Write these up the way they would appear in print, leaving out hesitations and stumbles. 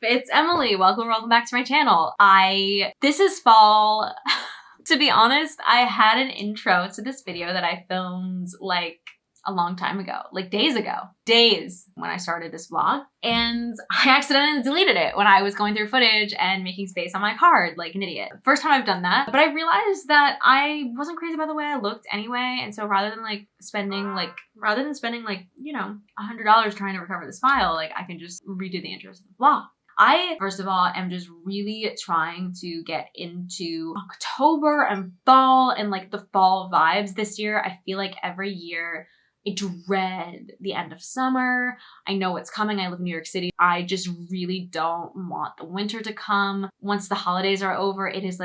It's Emily. Welcome back to my channel. This is fall. To be honest, I had an intro to this video that I filmed like a long time ago, like days when I started this vlog, and I accidentally deleted it when I was going through footage and making space on my card like an idiot. First time I've done that, but I realized that I wasn't crazy about the way I looked anyway, and so rather than spending like, you know, $100 trying to recover this file, like I can just redo the intros of the vlog. I, first of all, am just really trying to get into October and fall and like the fall vibes this year. I feel like every year I dread the end of summer. I know it's coming. I live in New York City. I just really don't want the winter to come. Once the holidays are over, it is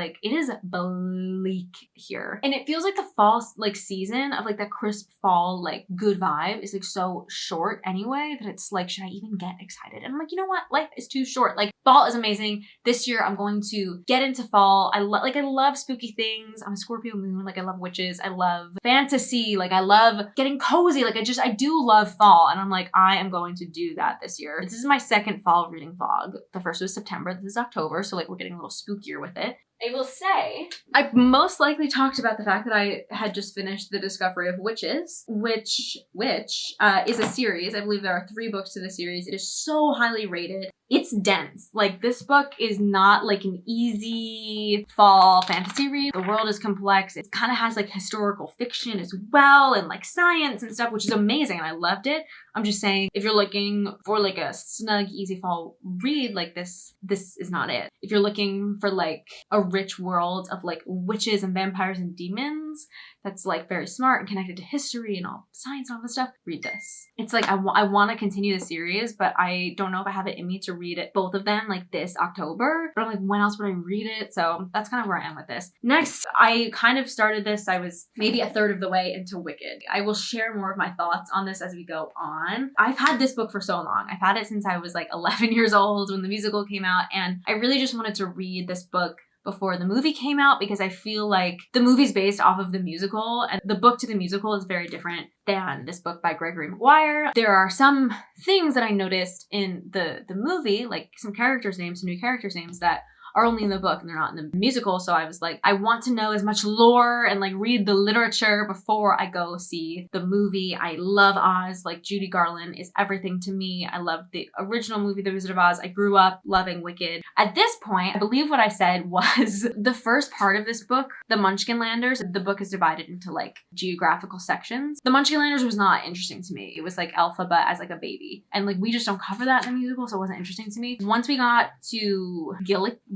bleak here. And it feels like the fall season of like that crisp fall, like good vibe is like so short anyway that it's like, should I even get excited? And I'm like, you know what? Life is too short. Like fall is amazing. This year I'm going to get into fall. I love spooky things. I'm a Scorpio moon. Like I love witches. I love fantasy. Like I love getting cozy. Like I do love fall, and I'm like, I am going to do that this year. This is my second fall reading vlog. The first was September, this is October, so like we're getting a little spookier with it. I will say, I most likely talked about the fact that I had just finished The Discovery of Witches, which is a series. I believe there are 3 books to the series. It is so highly rated. It's dense. Like this book is not like an easy fall fantasy read. The world is complex. It kind of has like historical fiction as well and like science and stuff, which is amazing. And I loved it. I'm just saying, if you're looking for like a snug, easy fall read, like this is not it. If you're looking for like a rich world of like witches and vampires and demons that's like very smart and connected to history and all science and all this stuff, read this. It's like I want to continue the series, but I don't know if I have it in me to read it, both of them, like this October. But I'm like, when else would I read it? So that's kind of where I am with this. Next, I kind of started this, I was maybe a third of the way into Wicked. I will share more of my thoughts on this as we go on. I've had this book for so long. I've had it since I was like 11 years old when the musical came out, and I really just wanted to read this book before the movie came out because I feel like the movie's based off of the musical, and the book to the musical is very different than this book by Gregory Maguire. There are some things that I noticed in the movie, like some new characters' names that are only in the book and they're not in the musical. So I was like, I want to know as much lore and like read the literature before I go see the movie. I love Oz. Like Judy Garland is everything to me. I love the original movie, The Wizard of Oz. I grew up loving Wicked. At this point, I believe what I said was the first part of this book, the Munchkinlanders, the book is divided into like geographical sections. The Munchkinlanders was not interesting to me. It was like Elphaba as like a baby. And like we just don't cover that in the musical, so it wasn't interesting to me. Once we got to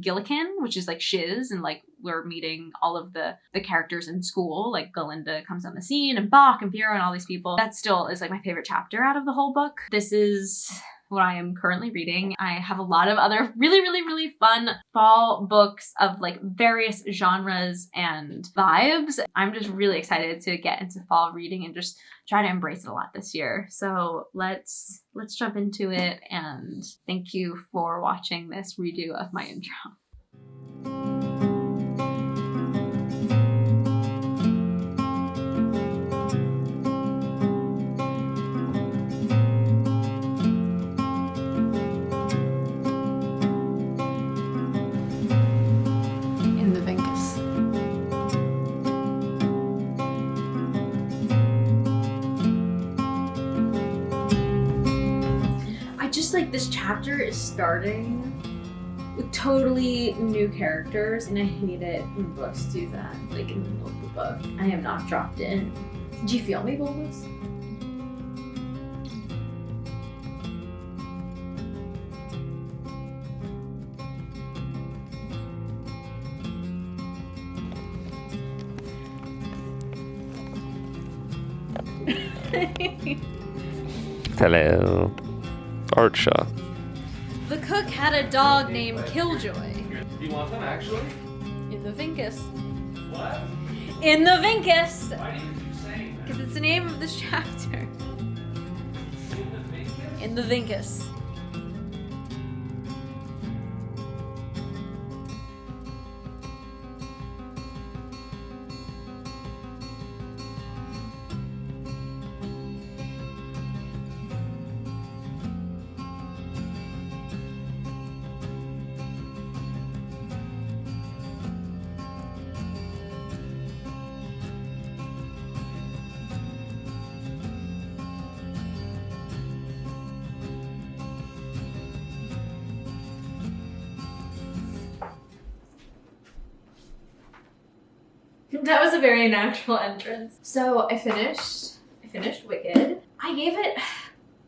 Gillikin, which is like Shiz, and like we're meeting all of the characters in school, like Galinda comes on the scene and Bach and Piero and all these people. That still is like my favorite chapter out of the whole book. This is what I am currently reading. I have a lot of other really fun fall books of like various genres and vibes. I'm just really excited to get into fall reading and just try to embrace it a lot this year. So let's jump into it, and thank you for watching this redo of my intro. Like this chapter is starting with totally new characters, and I hate it when books do that, like in the middle of the book. I am not dropped in. Do you feel me, Bulbous? Hello. Archa. The cook had a dog named Killjoy. Do you want them actually? In the Vinkus. What? In the Vinkus! Why do you keep saying that? Because it's the name of this chapter. In the Vinkus? In the Vinkus. That was a very natural entrance. So I finished Wicked. I gave it,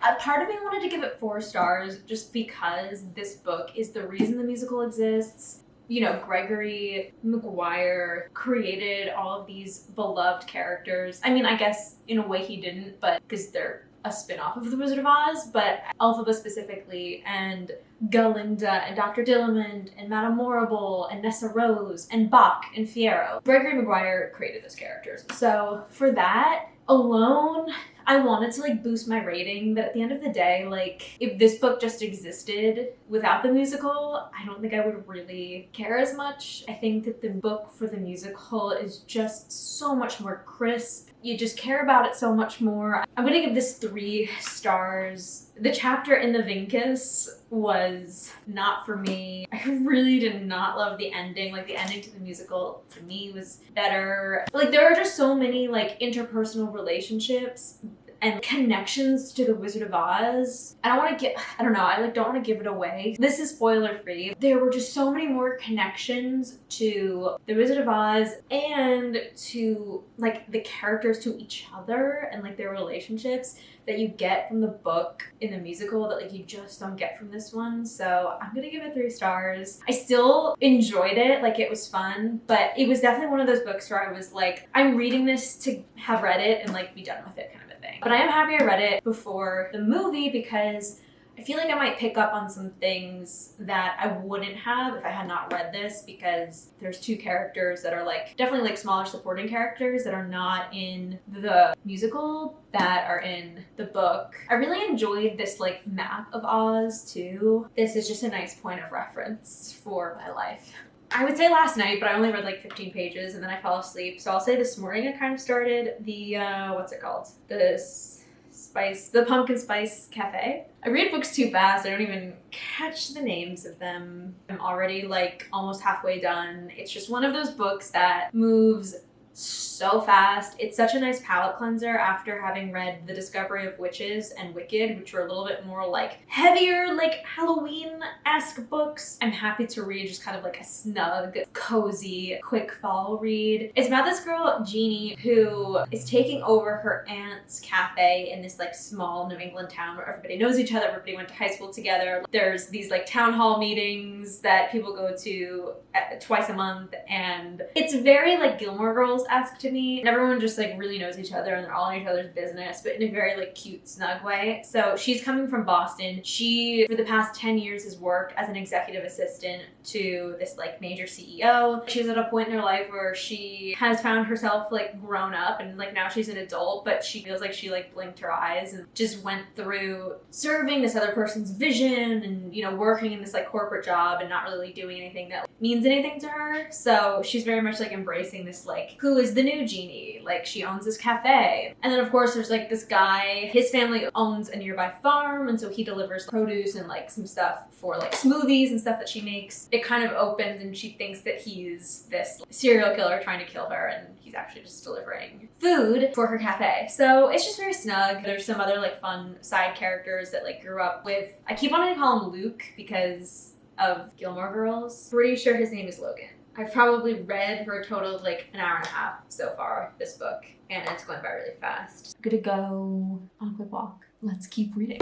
a part of me wanted to give it 4 stars just because this book is the reason the musical exists. You know, Gregory Maguire created all of these beloved characters. I mean, I guess in a way he didn't, but because they're a spin-off of The Wizard of Oz, but Elphaba specifically, and Galinda, and Dr. Dillamond, and Madame Morrible, and Nessa Rose, and Bach, and Fiyero. Gregory Maguire created those characters. So for that alone, I wanted to like boost my rating, but at the end of the day, like if this book just existed without the musical, I don't think I would really care as much. I think that the book for the musical is just so much more crisp. You just care about it so much more. I'm gonna give this 3 stars. The chapter in the Vinkus was not for me. I really did not love the ending. Like the ending to the musical to me was better. Like there are just so many like interpersonal relationships and connections to the Wizard of Oz. I don't want to give it away. This is spoiler free. There were just so many more connections to the Wizard of Oz and to like the characters to each other and like their relationships that you get from the book in the musical that like you just don't get from this one. So I'm gonna give it 3 stars. I still enjoyed it, like it was fun, but it was definitely one of those books where I was like, I'm reading this to have read it and like be done with it kind of a thing. But I am happy I read it before the movie because I feel like I might pick up on some things that I wouldn't have if I had not read this, because there's 2 characters that are like definitely like smaller supporting characters that are not in the musical that are in the book. I really enjoyed this like map of Oz too. This is just a nice point of reference for my life. I would say last night, but I only read like 15 pages and then I fell asleep. So I'll say this morning I kind of started the, what's it called? The Pumpkin Spice Cafe. I read books too fast. I don't even catch the names of them. I'm already like almost halfway done. It's just one of those books that moves so fast. It's such a nice palate cleanser after having read The Discovery of Witches and Wicked, which were a little bit more like heavier, like Halloween-esque books. I'm happy to read just kind of like a snug, cozy, quick fall read. It's about this girl, Jeannie, who is taking over her aunt's cafe in this like small New England town where everybody knows each other, everybody went to high school together. There's these like town hall meetings that people go to twice a month, and it's very like Gilmore Girls-esque to me. And everyone just like really knows each other and they're all in each other's business, but in a very like cute, snug way. So she's coming from Boston. She, for the past 10 years, has worked as an executive assistant to this like major CEO. She's at a point in her life where she has found herself like grown up and like now she's an adult, but she feels like she like blinked her eyes and just went through serving this other person's vision and, you know, working in this like corporate job and not really doing anything that means anything to her. So she's very much like embracing this like, who is the new Jeannie? Like she owns this cafe. And then of course there's like this guy, his family owns a nearby farm, and so he delivers produce and like some stuff for like smoothies and stuff that she makes. It kind of opens and she thinks that he's this serial killer trying to kill her, and he's actually just delivering food for her cafe. So it's just very snug. There's some other like fun side characters that like grew up with, I keep wanting to call him Luke because of Gilmore Girls. Pretty sure his name is Logan. I've probably read for a total of like an hour and a half so far, this book, and it's going by really fast. I'm gonna go on a quick walk. Let's keep reading.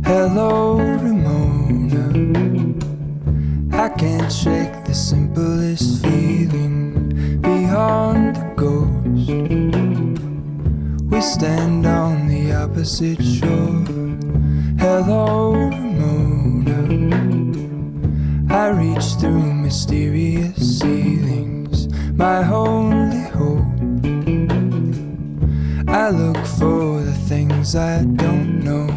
Hello, Ramona. I can't shake the simplest feeling beyond the ghost. We stand on the opposite shore. Hello, Ramona. I reach through mysterious ceilings, my only hope. I look for the things I don't know.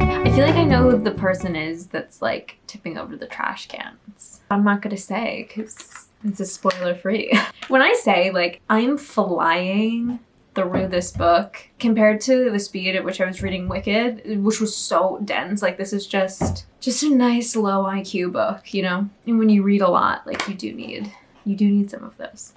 I feel like I know who the person is that's like tipping over the trash cans. I'm not gonna say because it's a spoiler free. When I say like I'm flying through this book compared to the speed at which I was reading Wicked, which was so dense, like this is just a nice low IQ book, you know? And when you read a lot, like you do need some of those.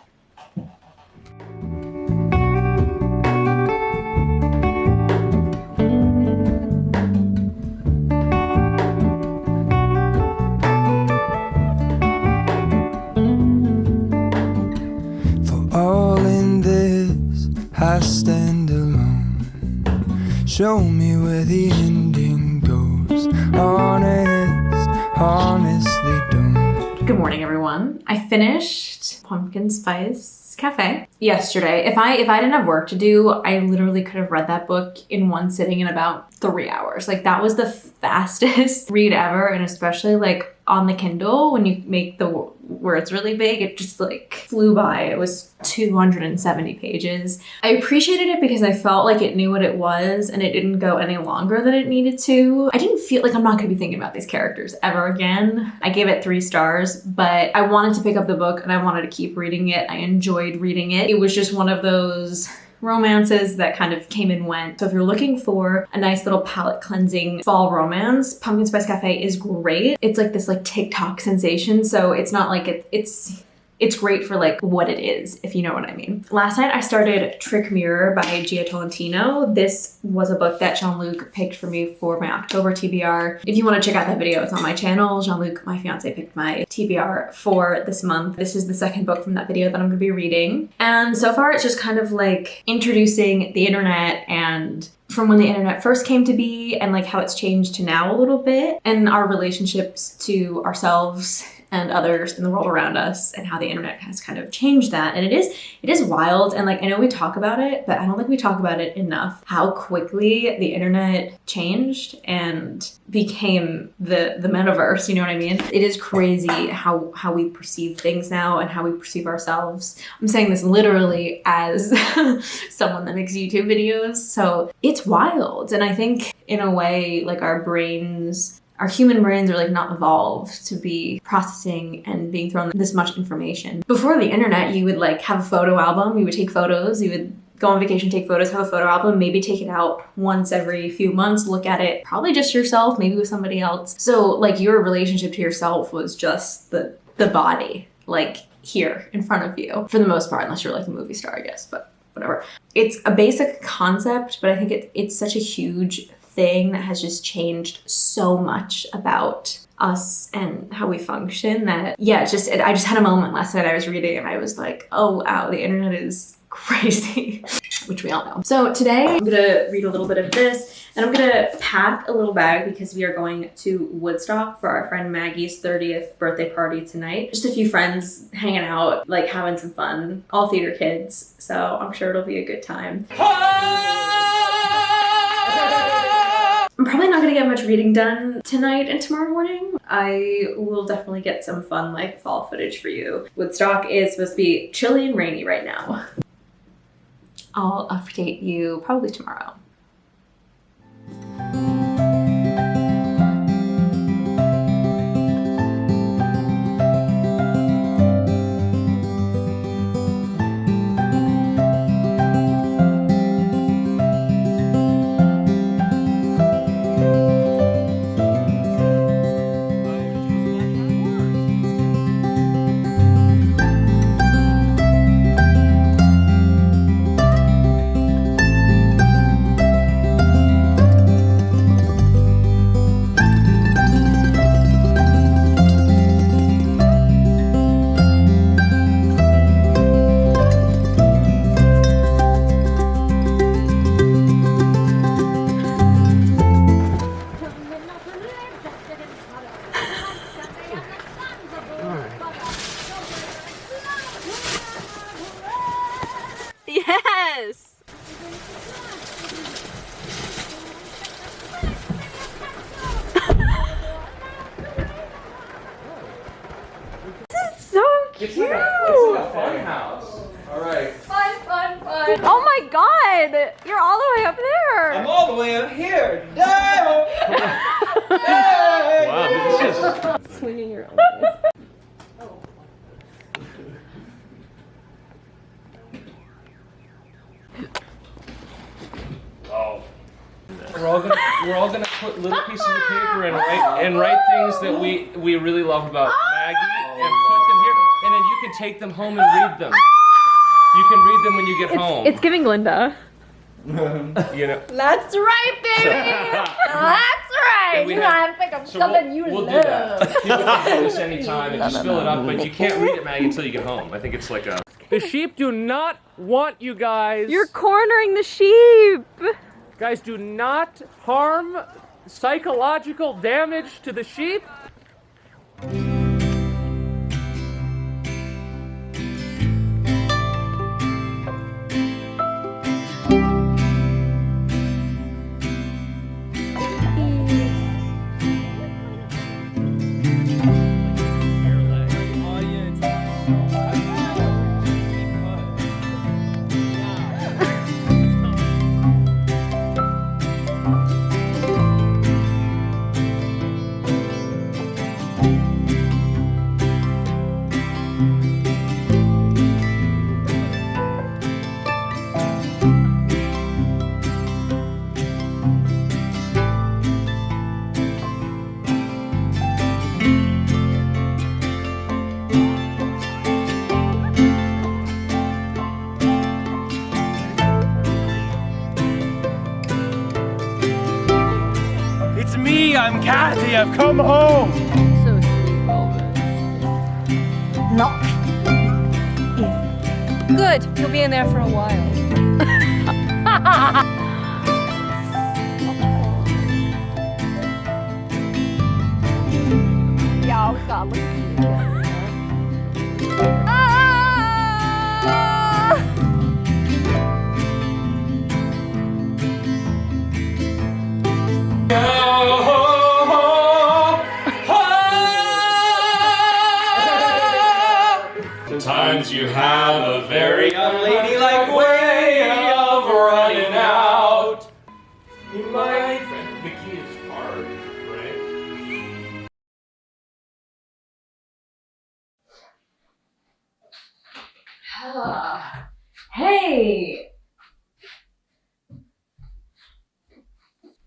show me where the ending goes. Honestly don't. Good morning, everyone. I finished Pumpkin Spice Cafe yesterday. If I didn't have work to do, I literally could have read that book in one sitting in about 3 hours. Like, that was the fastest read ever, and especially like on the Kindle, when you make the words really big, it just like flew by. It was 270 pages. I appreciated it because I felt like it knew what it was and it didn't go any longer than it needed to. I didn't feel like I'm not gonna be thinking about these characters ever again. I gave it 3 stars, but I wanted to pick up the book and I wanted to keep reading it. I enjoyed reading it. It was just one of those romances that kind of came and went. So if you're looking for a nice little palate cleansing fall romance, Pumpkin Spice Cafe is great. It's like this like TikTok sensation, so it's not like it's great for like what it is, if you know what I mean. Last night I started Trick Mirror by Gia Tolentino. This was a book that Jean-Luc picked for me for my October TBR. If you want to check out that video, it's on my channel. Jean-Luc, my fiance, picked my TBR for this month. This is the second book from that video that I'm gonna be reading. And so far it's just kind of like introducing the internet and from when the internet first came to be and like how it's changed to now a little bit, and our relationships to ourselves and others in the world around us, and how the internet has kind of changed that. And it is wild. And like, I know we talk about it, but I don't think we talk about it enough, how quickly the internet changed and became the metaverse, you know what I mean? It is crazy how we perceive things now and how we perceive ourselves. I'm saying this literally as someone that makes YouTube videos. So it's wild. And I think in a way, like our human brains are like not evolved to be processing and being thrown this much information. Before the internet, you would like have a photo album, you would take photos, you would go on vacation, take photos, have a photo album, maybe take it out once every few months, look at it, probably just yourself, maybe with somebody else. So like your relationship to yourself was just the body, like here in front of you, for the most part, unless you're like a movie star, I guess, but whatever. It's a basic concept, but I think it's such a huge thing that has just changed so much about us and how we function that, yeah, I just had a moment last night I was reading and I was like, oh wow, the internet is crazy, which we all know. So today I'm gonna read a little bit of this and I'm gonna pack a little bag because we are going to Woodstock for our friend Maggie's 30th birthday party tonight. Just a few friends hanging out, like having some fun, all theater kids. So I'm sure it'll be a good time. I'm probably not gonna get much reading done tonight and tomorrow morning. I will definitely get some fun like fall footage for you. Woodstock is supposed to be chilly and rainy right now. I'll update you probably tomorrow. Yes! This is so cute! It's like a fun house. Alright. Fun. Oh my god! You're all the way up there! I'm all the way up here. Down! Wow, this is Swinging your own. Oh. We're all gonna put little pieces of paper and write things that we really love about Maggie and put them here, and then you can take them home and read them. You can read them when you get home. It's giving Linda. You know. That's right, baby! That's right! We You have- have to pick up So something you we'll do love. that. You can do this anytime and just fill it up, but you can't read it, Maggie, until you get home. I think it's like a... The sheep do not want you guys. You're cornering the sheep. Guys, do not harm psychological damage to the sheep. It's me, I'm Kathy, I've come home! So sweet, Velvet. Lock in. Good, you'll be in there for a while. Yeah, oh God, look at you again. Sometimes you have a very unladylike way of running out. You might. The key is hard, right? Hey!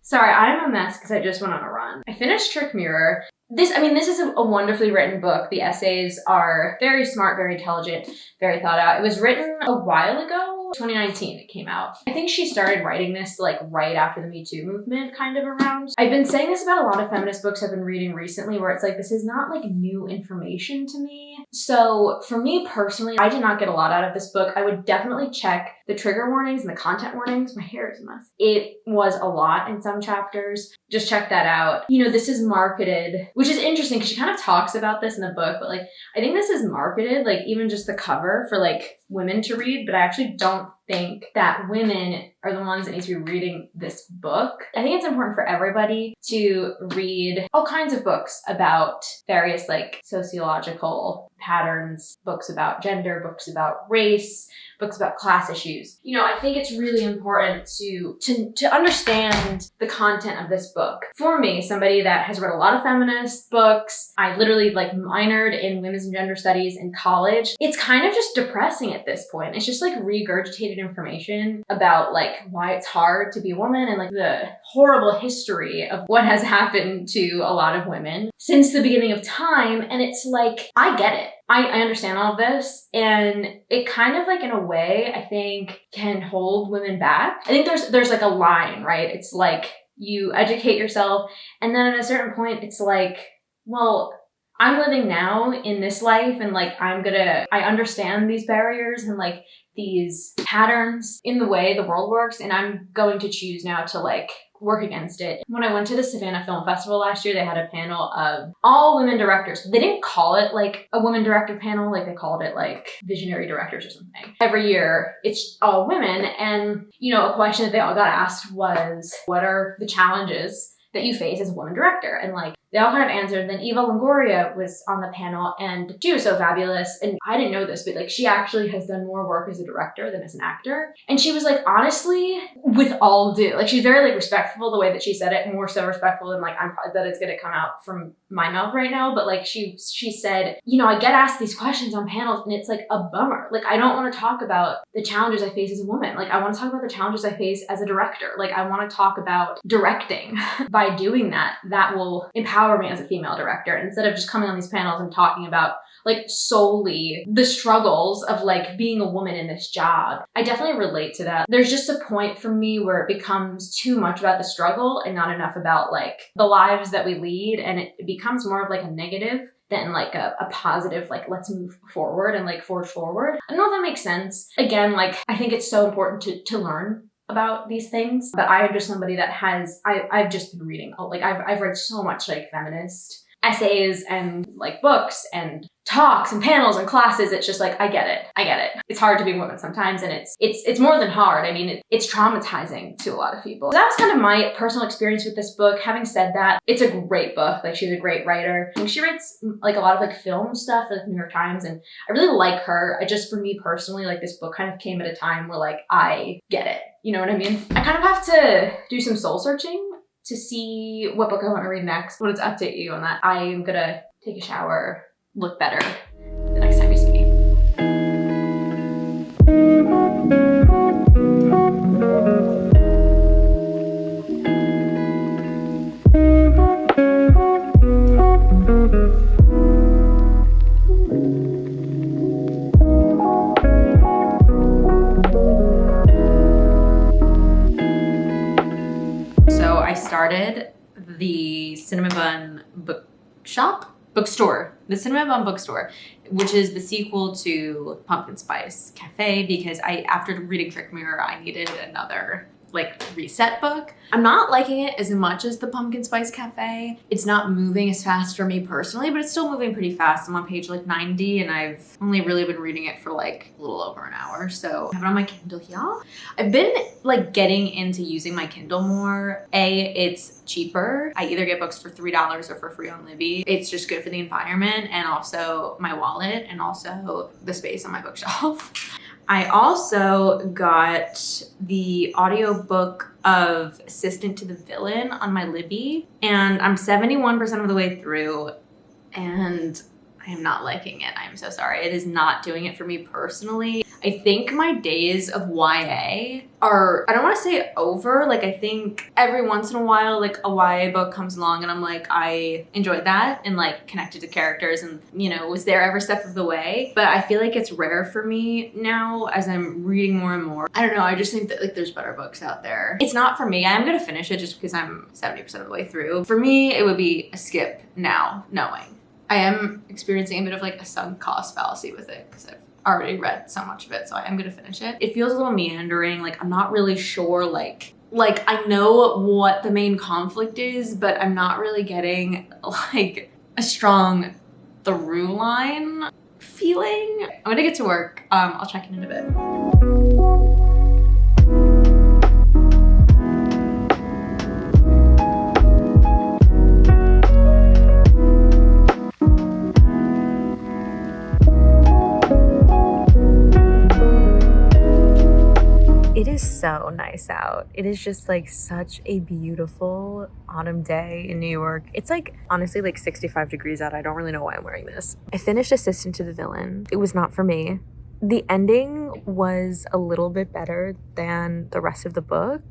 Sorry, I'm a mess because I just went on a run. I finished Trick Mirror. This is a wonderfully written book. The essays are very smart, very intelligent, very thought out. It was written a while ago, 2019 it came out. I think she started writing this like right after the Me Too movement kind of around. I've been saying this about a lot of feminist books I've been reading recently where it's like, this is not like new information to me. So for me personally, I did not get a lot out of this book. I would definitely check the trigger warnings and the content warnings. My hair is a mess. It was a lot in some chapters. Just check that out. You know, this is marketed, which is interesting because she kind of talks about this in the book, but like, I think this is marketed, like even just the cover for like women to read, but I actually don't think that women are the ones that need to be reading this book. I think it's important for everybody to read all kinds of books about various like sociological patterns, books about gender, books about race, books about class issues. You know, I think it's really important to understand the content of this book. For me, somebody that has read a lot of feminist books, I literally like minored in women's and gender studies in college. It's kind of just depressing at this point. It's just like regurgitated information about like why it's hard to be a woman and like the horrible history of what has happened to a lot of women since the beginning of time. And it's like, I get it. I understand all of this, and it kind of like in a way I think can hold women back. I think there's like a line, right? It's like you educate yourself and then at a certain point it's like, well, I'm living now in this life and like I understand these barriers and like these patterns in the way the world works, and I'm going to choose now to like work against it. When I went to the Savannah Film Festival last year, they had a panel of all women directors. They didn't call it like a women director panel, like they called it like visionary directors or something. Every year it's all women, and you know, a question that they all got asked was, what are the challenges that you face as a woman director? And like they all kind of answered. Then Eva Longoria was on the panel and she was so fabulous. And I didn't know this, but like she actually has done more work as a director than as an actor. And she was like, honestly, with all due, like she's very like respectful the way that she said it, more so respectful than like that it's gonna come out from my mouth right now. But like she said, you know, I get asked these questions on panels and it's like a bummer. Like I don't want to talk about the challenges I face as a woman. Like I want to talk about the challenges I face as a director. Like I want to talk about directing. By doing that, that will empower me as a female director instead of just coming on these panels and talking about like solely the struggles of like being a woman in this job. I definitely relate to that. There's just a point for me where it becomes too much about the struggle and not enough about like the lives that we lead, and it becomes more of like a negative than like a positive, like let's move forward and like forge forward. I don't know if that makes sense. Again, like I think it's so important to learn about these things, but I am just somebody that I've just been reading, like I've read so much like feminist essays and like books and talks and panels and classes. It's just like, I get it. It's hard to be a woman sometimes, and it's more than hard. I mean, it's traumatizing to a lot of people. So that was kind of my personal experience with this book. Having said that, it's a great book. Like, she's a great writer. I think she writes like a lot of like film stuff for the New York Times, and I really like her. For me personally, like, this book kind of came at a time where like, I get it. You know what I mean? I kind of have to do some soul searching to see what book I want to read next. I wanted to update you on that. I'm gonna take a shower, look better the next time you see me. So I started the Cinnamon Bun bookstore, the Cinnamon Bun bookstore, which is the sequel to Pumpkin Spice Cafe, because after reading Trick Mirror, I needed another like reset book. I'm not liking it as much as the Pumpkin Spice Cafe. It's not moving as fast for me personally, but it's still moving pretty fast. I'm on page like 90, and I've only really been reading it for like a little over an hour. So I have it on my Kindle here. I've been like getting into using my Kindle more. It's cheaper. I either get books for $3 or for free on Libby. It's just good for the environment and also my wallet and also the space on my bookshelf. I also got the audiobook of Assistant to the Villain on my Libby, and I'm 71% of the way through, and I am not liking it. I'm so sorry. It is not doing it for me personally. I think my days of YA are, I don't want to say over, like I think every once in a while like a YA book comes along and I'm like, I enjoyed that and like connected to characters and, you know, was there every step of the way. But I feel like it's rare for me now as I'm reading more and more. I don't know, I just think that like there's better books out there. It's not for me. I'm gonna finish it just because I'm 70% of the way through. For me, it would be a skip now, knowing. I am experiencing a bit of like a sunk cost fallacy with it because I've already read so much of it, so I am gonna finish it. It feels a little meandering, like I'm not really sure, like I know what the main conflict is, but I'm not really getting like a strong through line feeling. I'm gonna get to work. I'll check in a bit. It is so nice out. It is just like such a beautiful autumn day in New York. It's like honestly like 65 degrees out. I don't really know why I'm wearing this. I finished Assistant to the Villain. It was not for me. The ending was a little bit better than the rest of the book.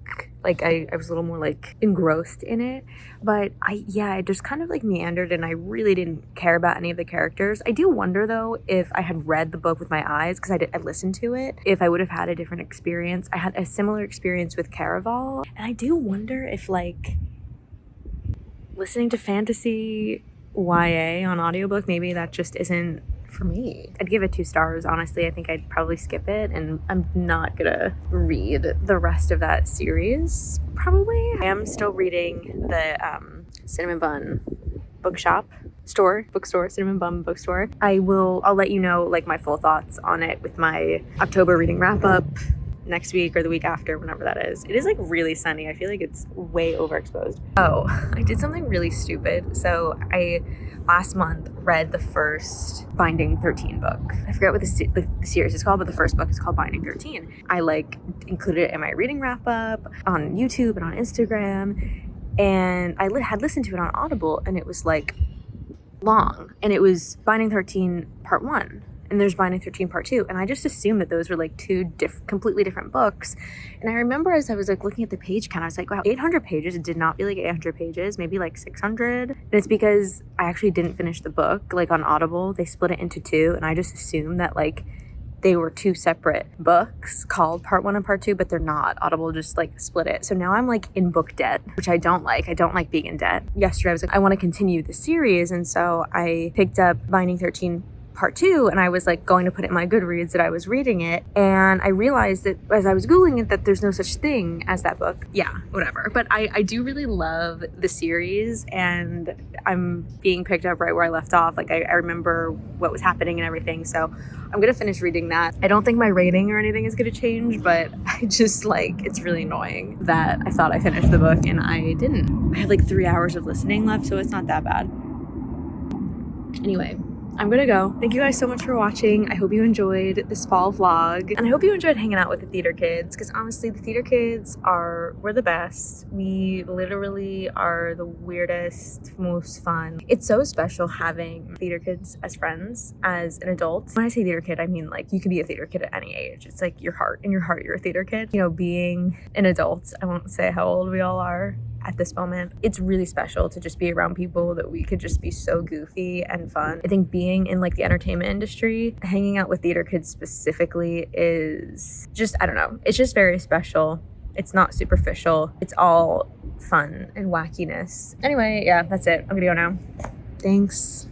Like I was a little more like engrossed in it, but I just kind of like meandered and I really didn't care about any of the characters. I do wonder though if I had read the book with my eyes, because I listened to it, if I would have had a different experience. I had a similar experience with Caraval, and I do wonder if like listening to fantasy YA on audiobook, maybe that just isn't for me. I'd give it 2 stars, honestly. I think I'd probably skip it, and I'm not gonna read the rest of that series, probably. I am still reading the Cinnamon Bun bookstore, Cinnamon Bun bookstore. I'll let you know like my full thoughts on it with my October reading wrap up next week or the week after, whenever that is. It is like really sunny. I feel like it's way overexposed. Oh, I did something really stupid. So I last month read the first Binding 13 book. I forget what the series is called, but the first book is called Binding 13. I like included it in my reading wrap up on YouTube and on Instagram, and I had listened to it on Audible, and it was like long, and it was Binding 13 Part 1. And there's Binding 13 Part 2. And I just assumed that those were like 2 completely different books. And I remember as I was like looking at the page count, I was like, wow, 800 pages. It did not feel like 800 pages, maybe like 600. And it's because I actually didn't finish the book. Like on Audible, they split it into 2. And I just assumed that like they were 2 separate books called Part 1 and Part 2, but they're not. Audible just like split it. So now I'm like in book debt, which I don't like. I don't like being in debt. Yesterday I was like, I want to continue the series. And so I picked up Binding 13 part 2, and I was like going to put it in my Goodreads that I was reading it, and I realized that as I was Googling it that there's no such thing as that book. Yeah, whatever. But I do really love the series, and I'm being picked up right where I left off. Like I remember what was happening and everything, so I'm gonna finish reading that. I don't think my rating or anything is gonna change, but I just like, it's really annoying that I thought I finished the book and I didn't. I have like 3 hours of listening left, so it's not that bad. Anyway, I'm gonna go. Thank you guys so much for watching. I hope you enjoyed this fall vlog, and I hope you enjoyed hanging out with the theater kids, because honestly, the theater kids we're the best. We literally are the weirdest, most fun. It's so special having theater kids as friends as an adult. When I say theater kid, I mean like you could be a theater kid at any age. It's like in your heart you're a theater kid. You know, being an adult, I won't say how old we all are at this moment, it's really special to just be around people that we could just be so goofy and fun. I think being in like the entertainment industry, hanging out with theater kids specifically is just, I don't know, it's just very special. It's not superficial. It's all fun and wackiness. Anyway, yeah, that's it. I'm gonna go now. Thanks.